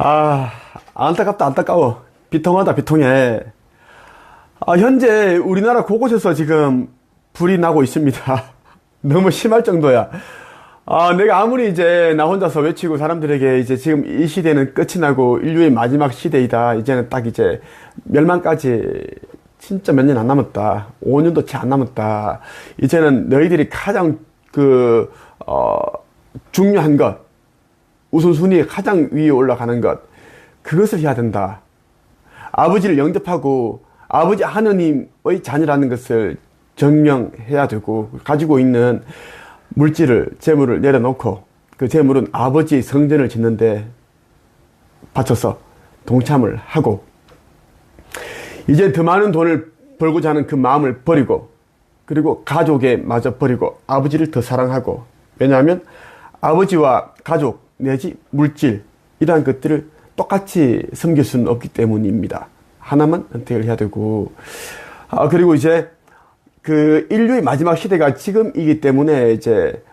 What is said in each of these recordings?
아, 안타깝다, 안타까워. 비통하다, 비통해. 현재 우리나라 곳곳에서 지금 불이 나고 있습니다. 너무 심할 정도야. 내가 아무리 이제 나 혼자서 외치고 사람들에게 이제 지금 이 시대는 끝이 나고 인류의 마지막 시대이다. 이제는 딱 이제 멸망까지 진짜 몇 년 안 남았다. 5년도 채 안 남았다. 이제는 너희들이 가장 중요한 것, 우선순위에 가장 위에 올라가는 것, 그것을 해야 된다. 아버지를 영접하고 아버지 하느님의 자녀라는 것을 증명해야 되고, 가지고 있는 물질을, 재물을 내려놓고 그 재물은 아버지의 성전을 짓는데 바쳐서 동참을 하고, 이제 더 많은 돈을 벌고자 하는 그 마음을 버리고, 그리고 가족에 마저 버리고 아버지를 더 사랑하고. 왜냐하면 아버지와 가족 내지 물질, 이러한 것들을 똑같이 섬길 수는 없기 때문입니다. 하나만 선택을 해야 되고, 그리고 이제 그 인류의 마지막 시대가 지금이기 때문에 이제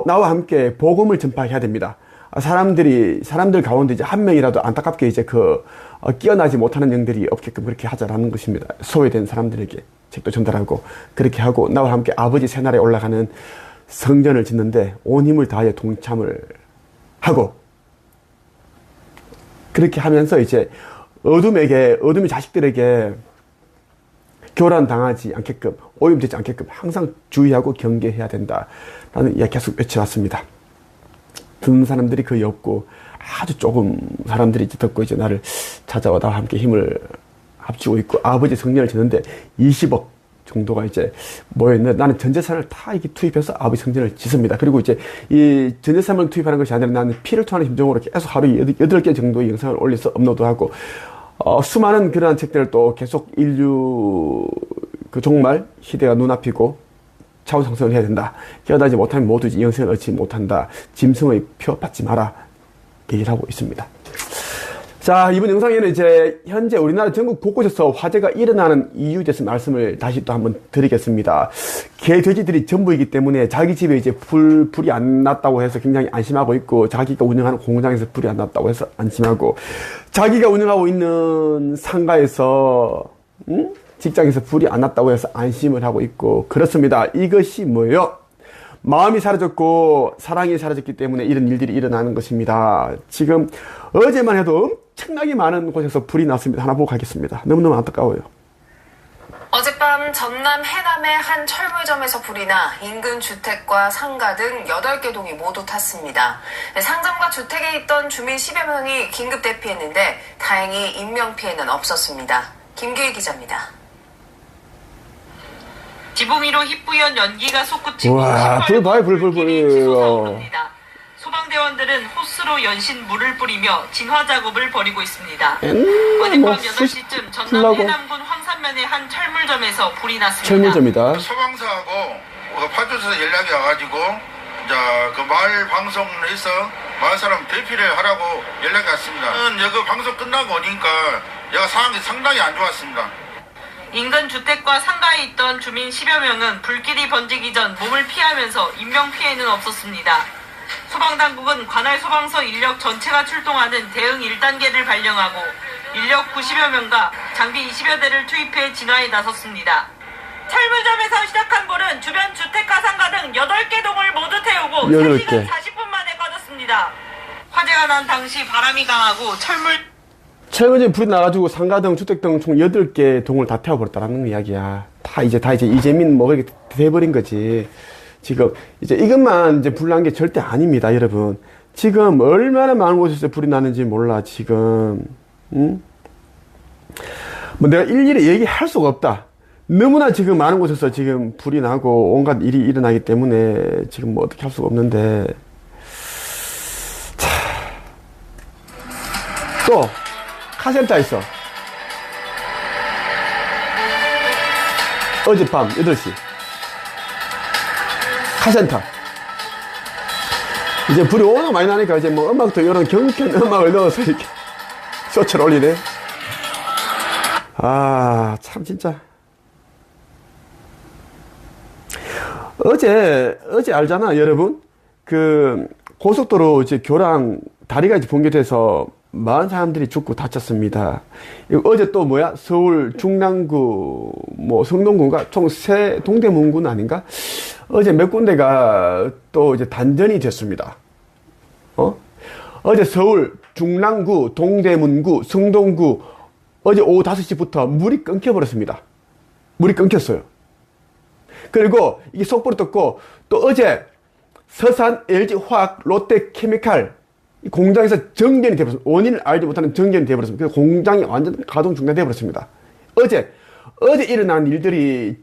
나와 함께 복음을 전파해야 됩니다. 사람들 가운데 이제 한 명이라도 안타깝게 이제 끼어나지 못하는 영들이 없게끔 그렇게 하자라는 것입니다. 소외된 사람들에게 책도 전달하고, 그렇게 하고 나와 함께 아버지 새나라에 올라가는 성전을 짓는데 온 힘을 다해 동참을 하고, 그렇게 하면서 이제 어둠의 자식들에게 교란 당하지 않게끔, 오염되지 않게끔 항상 주의하고 경계해야 된다라는 이야기 계속 외쳐왔습니다. 듣는 사람들이 거의 없고, 아주 조금 사람들이 이제 듣고 이제 나를 찾아와 나와 함께 힘을 합치고 있고, 아버지 성전을 짓는데 20억 정도가 이제 모여있는데, 나는 전 재산을 다 이렇게 투입해서 아버지 성전을 짓습니다. 그리고 이제 이 전 재산을 투입하는 것이 아니라 나는 피를 토하는 심정으로 계속 하루에 8개 정도의 영상을 올려서 업로드하고, 수많은 그러한 책들을 또 계속 인류 그 종말 시대가 눈앞이고 차원 상승을 해야 된다. 깨어나지 못하면 모두 이 영생을 얻지 못한다. 짐승의 표 받지 마라. 얘기를 하고 있습니다. 자, 이번 영상에는 이제 현재 우리나라 전국 곳곳에서 화재가 일어나는 이유에 대해서 말씀을 다시 또 한번 드리겠습니다. 개, 돼지들이 전부이기 때문에 자기 집에 이제 불이 안 났다고 해서 굉장히 안심하고 있고, 자기가 운영하는 공장에서 불이 안 났다고 해서 안심하고, 자기가 운영하고 있는 상가에서, 직장에서 불이 안 났다고 해서 안심을 하고 있고, 그렇습니다. 이것이 뭐예요? 마음이 사라졌고 사랑이 사라졌기 때문에 이런 일들이 일어나는 것입니다. 지금 어제만 해도 엄청나게 많은 곳에서 불이 났습니다. 하나 보고 가겠습니다. 너무너무 안타까워요. 어젯밤 전남 해남의 한 철물점에서 불이 나 인근 주택과 상가 등 8개 동이 모두 탔습니다. 상점과 주택에 있던 주민 10여 명이 긴급 대피했는데 다행히 인명피해는 없었습니다. 김규희 기자입니다. 지붕 위로 희뿌연 연기가 솟구치고 불 봐요, 불. 소방대원들은 호스로 연신 물을 뿌리며 진화 작업을 벌이고 있습니다. 어젯밤 8시쯤 전남 해남군 황산면의 한 철물점에서 불이 났습니다. 철물점이다. 소방서하고 파주에서 연락이 와가지고 그 마을 방송을 해서 마을 사람 대피를 하라고 연락이 왔습니다. 여기 방송 끝나고 오니까 얘가 상황이 상당히 안 좋았습니다. 인근 주택과 상가에 있던 주민 10여 명은 불길이 번지기 전 몸을 피하면서 인명피해는 없었습니다. 소방당국은 관할 소방서 인력 전체가 출동하는 대응 1단계를 발령하고 인력 90여 명과 장비 20여 대를 투입해 진화에 나섰습니다. 철물점에서 시작한 불은 주변 주택과 상가 등 8개 동을 모두 태우고 3시간 40분 만에 꺼졌습니다. 화재가 난 당시 바람이 강하고 철물점에 불이 나가지고 상가 등 주택 등 총 8개 동을 다 태워버렸다는 이야기야. 다 이제 이재민 뭐 그렇게 돼버린 거지. 지금 이제 이것만 이제 불난 게 절대 아닙니다, 여러분. 지금 얼마나 많은 곳에서 불이 나는지 몰라, 지금. 뭐 내가 일일이 얘기할 수가 없다. 너무나 지금 많은 곳에서 지금 불이 나고 온갖 일이 일어나기 때문에 지금 뭐 어떻게 할 수가 없는데. 또 카센터 있어. 어젯밤 8시 카센터. 이제 불이 워낙 많이 나니까 이제 뭐 음악도 이런 경쾌한 음악을 넣어서 이렇게 쇼츠를 올리네. 참 진짜. 어제 알잖아, 여러분. 그 고속도로 이제 교량 다리가 이제 붕괴돼서 많은 사람들이 죽고 다쳤습니다. 어제 또 뭐야? 서울 중랑구, 뭐 성동구가 총 동대문구는 아닌가? 어제 몇 군데가 또 이제 단전이 됐습니다. 어제 서울 중랑구, 동대문구, 성동구 어제 오후 5시부터 물이 끊겨버렸습니다. 물이 끊겼어요. 그리고 이게 속보로 떴고, 또 어제 서산 LG화학 롯데케미칼 공장에서 정전이 되어버렸습니다. 원인을 알지 못하는 정전이 되어버렸습니다. 그래서 공장이 완전 가동 중단되어버렸습니다. 어제 일어난 일들이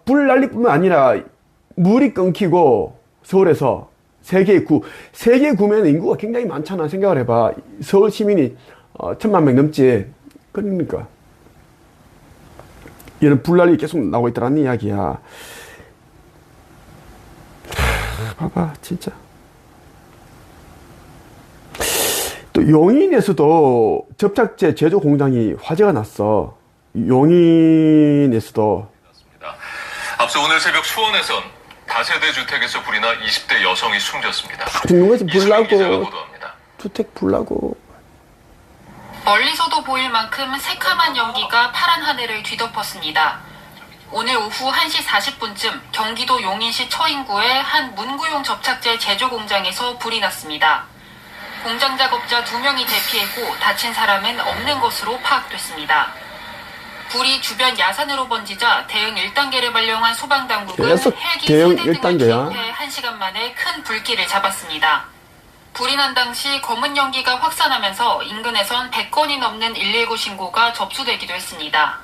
불 난리 뿐만 아니라 물이 끊기고 서울에서 세계 구면 인구가 굉장히 많잖아. 생각을 해봐. 서울 시민이 1,000만 명 넘지. 그러니까 이런 불난리 계속 나오고 있다는 이야기야. 봐봐, 진짜. 또 용인에서도 접착제 제조 공장이 화재가 났어. 용인에서도. 앞서 오늘 새벽 수원에선 다세대 주택에서 불이 나 20대 여성이 숨졌습니다. 다 죽는 거지. 불나고 보도합니다. 주택 불나고. 멀리서도 보일 만큼 새카만 연기가 파란 하늘을 뒤덮었습니다. 오늘 오후 1시 40분쯤 경기도 용인시 처인구의 한 문구용 접착제 제조 공장에서 불이 났습니다. 공장 작업자 2명이 대피했고 다친 사람은 없는 것으로 파악됐습니다. 불이 주변 야산으로 번지자 대응 1단계를 발령한 소방당국은 계속 헬기 대응 3대 등을 1단계야. 투입해 1시간 만에 큰 불길을 잡았습니다. 불이 난 당시 검은 연기가 확산하면서 인근에선 100건이 넘는 119 신고가 접수되기도 했습니다.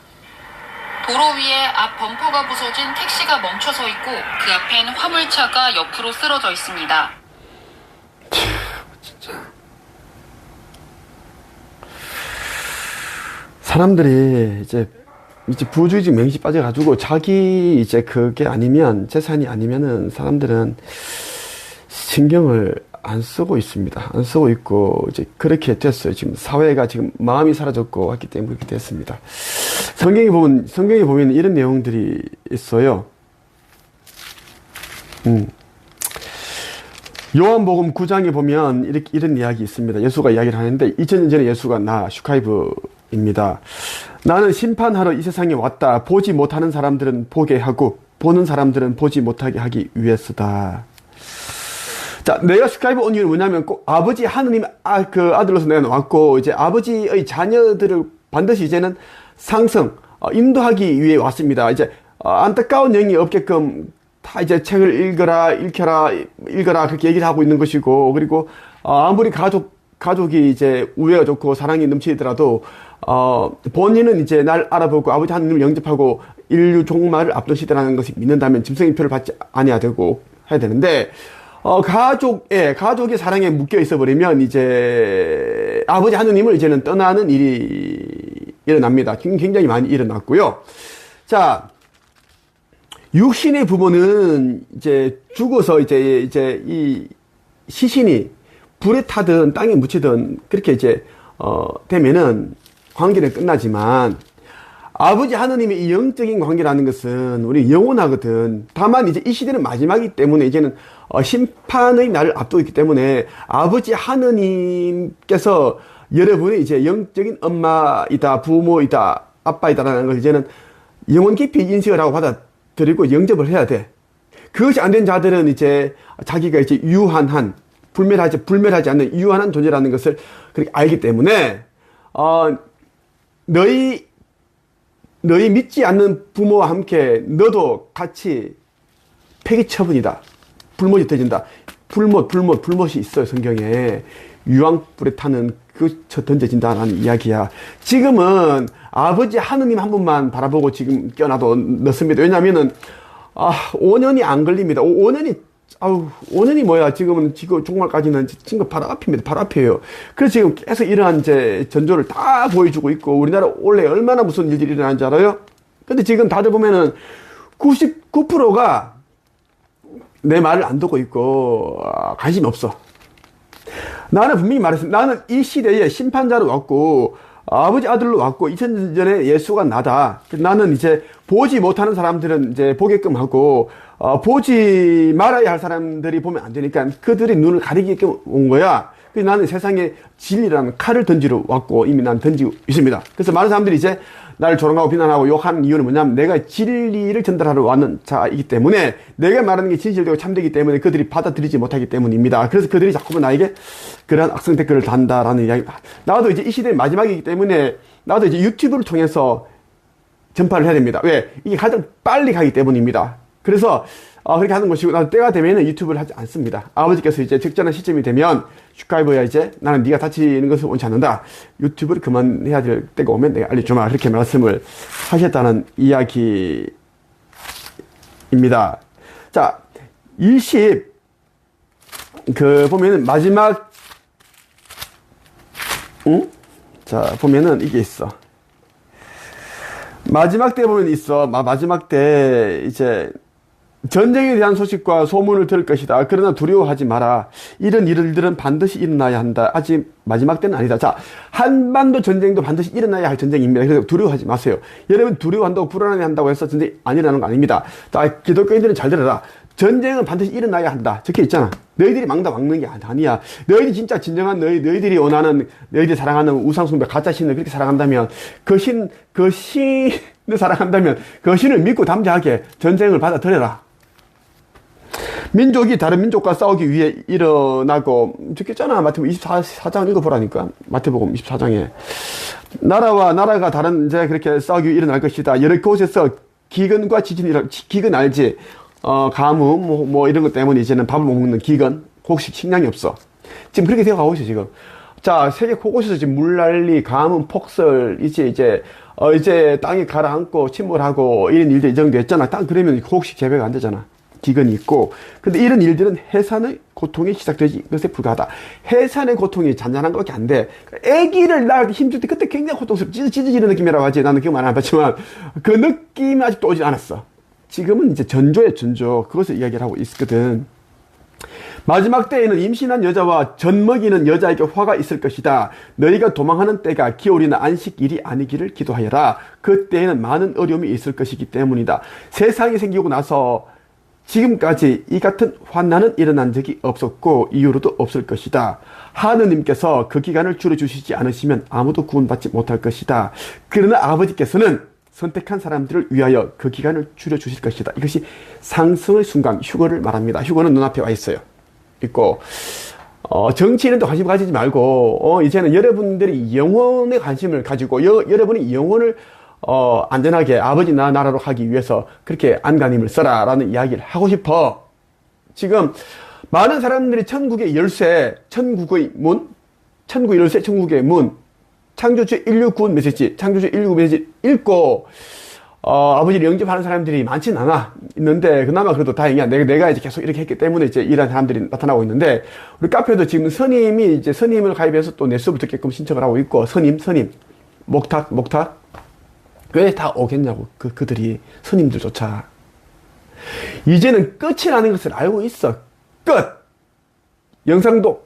도로 위에 앞 범퍼가 부서진 택시가 멈춰서 있고 그 앞엔 화물차가 옆으로 쓰러져 있습니다. 사람들이 이제 부주의식 맹시 빠져가지고 자기 이제 그게 아니면 재산이 아니면은 사람들은 신경을 안 쓰고 있습니다. 안 쓰고 있고 이제 그렇게 됐어요. 지금 사회가 지금 마음이 사라졌고 했기 때문에 그렇게 됐습니다. 성경에 보면 이런 내용들이 있어요. 요한복음 9장에 보면 이런 이야기 있습니다. 예수가 이야기를 하는데 2000년 전에 예수가 슈카이브입니다. 나는 심판하러 이 세상에 왔다. 보지 못하는 사람들은 보게 하고 보는 사람들은 보지 못하게 하기 위해서다. 자, 내가 슈카이브 온 이유는 뭐냐면 꼭 아버지 하느님 그 아들로서 내가 왔고 이제 아버지의 자녀들을 반드시 이제는 상승 인도하기 위해 왔습니다. 이제 안타까운 영이 없게끔 다 이제 책을 읽어라 그렇게 얘기를 하고 있는 것이고, 그리고 아무리 가족이 이제 우애가 좋고 사랑이 넘치더라도 본인은 이제 날 알아보고 아버지 하느님을 영접하고 인류 종말을 앞둔 시대라는 것을 믿는다면 짐승의 표를 받지 아니야 되고 해야 되는데, 가족의 사랑에 묶여 있어 버리면 이제 아버지 하느님을 이제는 떠나는 일이 일어납니다. 굉장히 많이 일어났고요. 자, 육신의 부모는 이제 죽어서 이제 이 시신이 불에 타든 땅에 묻히든 그렇게 이제 되면은 관계는 끝나지만, 아버지 하느님의 이 영적인 관계라는 것은 우리 영원하거든. 다만 이제 이 시대는 마지막이기 때문에 이제는 심판의 날을 앞두고 있기 때문에 아버지 하느님께서 여러분의 이제 영적인 엄마이다, 부모이다, 아빠이다라는 걸 이제는 영원 깊이 인식을 하고 받아들이고 영접을 해야 돼. 그것이 안 된 자들은 이제 자기가 이제 유한한, 불멸하지 않는 유한한 존재라는 것을 그렇게 알기 때문에 너희 믿지 않는 부모와 함께 너도 같이 폐기 처분이다. 불못이 터진다. 불못이 있어요, 성경에. 유황불에 타는 던져진다라는 이야기야. 지금은 아버지 하느님 한 분만 바라보고 지금 껴놔도 넣습니다. 왜냐면은, 5년이 안 걸립니다. 5년이 뭐야. 지금 종말까지는 지금 바로 앞입니다. 바로 앞이에요. 그래서 지금 계속 이러한 이제 전조를 다 보여주고 있고, 우리나라 원래 얼마나 무슨 일들이 일어나는지 알아요? 근데 지금 다들 보면은 99%가 내 말을 안 듣고 있고, 관심이 없어. 나는 분명히 말했습니다. 나는 이 시대에 심판자로 왔고, 아버지 아들로 왔고, 2000년 전에 예수가 나다. 나는 이제 보지 못하는 사람들은 이제 보게끔 하고, 보지 말아야 할 사람들이 보면 안 되니까 그들의 눈을 가리게끔 온 거야. 그래서 나는 세상에 진리라는 칼을 던지러 왔고 이미 난 던지고 있습니다. 그래서 많은 사람들이 이제 나를 조롱하고 비난하고 욕하는 이유는 뭐냐면 내가 진리를 전달하러 왔는 자이기 때문에 내가 말하는 게 진실되고 참되기 때문에 그들이 받아들이지 못하기 때문입니다. 그래서 그들이 자꾸만 나에게 그러한 악성 댓글을 단다라는 이야기. 나도 이제 이 시대의 마지막이기 때문에 나도 이제 유튜브를 통해서 전파를 해야 됩니다. 왜? 이게 가장 빨리 가기 때문입니다. 그래서 그렇게 하는 것이고 나도 때가 되면은 유튜브를 하지 않습니다. 아버지께서 이제 적절한 시점이 되면 슈카이버야 이제 나는 네가 다치는 것을 원치 않는다. 유튜브를 그만해야 될 때가 오면 내가 알려주마. 그렇게 말씀을 하셨다는 이야기입니다. 자, 보면은 마지막 자, 보면은 이게 있어. 마지막 때 보면 있어. 마지막 때 이제 전쟁에 대한 소식과 소문을 들을 것이다. 그러나 두려워하지 마라. 이런 일들은 반드시 일어나야 한다. 아직 마지막 때는 아니다. 자, 한반도 전쟁도 반드시 일어나야 할 전쟁입니다. 그래서 두려워하지 마세요. 여러분 두려워한다고 불안해한다고 해서 전쟁이 안 일어나는 거 아닙니다. 자, 기독교인들은 잘 들어라. 전쟁은 반드시 일어나야 한다. 적혀 있잖아. 너희들이 막는 게 아니야. 너희들이 진짜 진정한 너희들이 원하는, 너희들이 사랑하는 우상숭배, 가짜 신을 그렇게 사랑한다면, 그 신을 사랑한다면, 그 신을 믿고 담대하게 전쟁을 받아들여라. 민족이 다른 민족과 싸우기 위해 일어나고, 적혔잖아. 마태복음 24장 읽어보라니까. 마태복음 24장에. 나라가 다른 이제 그렇게 싸우기 위해 일어날 것이다. 여러 곳에서 기근과 기근 알지? 가뭄, 뭐 이런 것 때문에 이제는 밥을 못 먹는 기근, 곡식, 식량이 없어. 지금 그렇게 되어 가고 있어, 지금. 자, 세계 곳곳에서 지금 물난리, 가뭄, 폭설, 이제 땅이 가라앉고 침몰하고 이런 일들이 예정됐잖아. 땅 그러면 곡식 재배가 안 되잖아. 기근이 있고. 근데 이런 일들은 해산의 고통이 시작되지 것에 불과하다. 해산의 고통이 잔잔한 것밖에 안 돼. 아기를 낳을 때 힘줄 때 그때 굉장히 고통스럽고 찢어지는 느낌이라고 하지. 나는 그거 안 해봤지만 그 느낌이 아직도 오지 않았어. 지금은 이제 전조의 전조. 그것을 이야기를 하고 있거든. 마지막 때에는 임신한 여자와 젖 먹이는 여자에게 화가 있을 것이다. 너희가 도망하는 때가 기올이나 안식일이 아니기를 기도하여라. 그때에는 많은 어려움이 있을 것이기 때문이다. 세상이 생기고 나서 지금까지 이 같은 환난은 일어난 적이 없었고 이후로도 없을 것이다. 하느님께서 그 기간을 줄여주시지 않으시면 아무도 구원받지 못할 것이다. 그러나 아버지께서는 선택한 사람들을 위하여 그 기간을 줄여주실 것이다. 이것이 상승의 순간, 휴거를 말합니다. 휴거는 눈앞에 와 있어요. 있고, 정치인한테 관심 가지지 말고, 이제는 여러분들이 영혼에 관심을 가지고, 여러분이 영혼을, 안전하게 아버지 나라로 가기 위해서 그렇게 안간힘을 써라. 라는 이야기를 하고 싶어. 지금, 많은 사람들이 천국의 열쇠, 천국의 열쇠, 천국의 문, 창조주의 인류 구원 메시지, 창조주의 인류 구원 메시지 읽고, 아버지를 영접하는 사람들이 많진 않아. 있는데, 그나마 그래도 다행이야. 내가 이제 계속 이렇게 했기 때문에 이제 이런 사람들이 나타나고 있는데, 우리 카페도 지금 스님을 가입해서 또 내 수업을 듣게끔 신청을 하고 있고, 목탁. 왜 다 오겠냐고, 그들이, 스님들조차. 이제는 끝이라는 것을 알고 있어. 끝! 영상도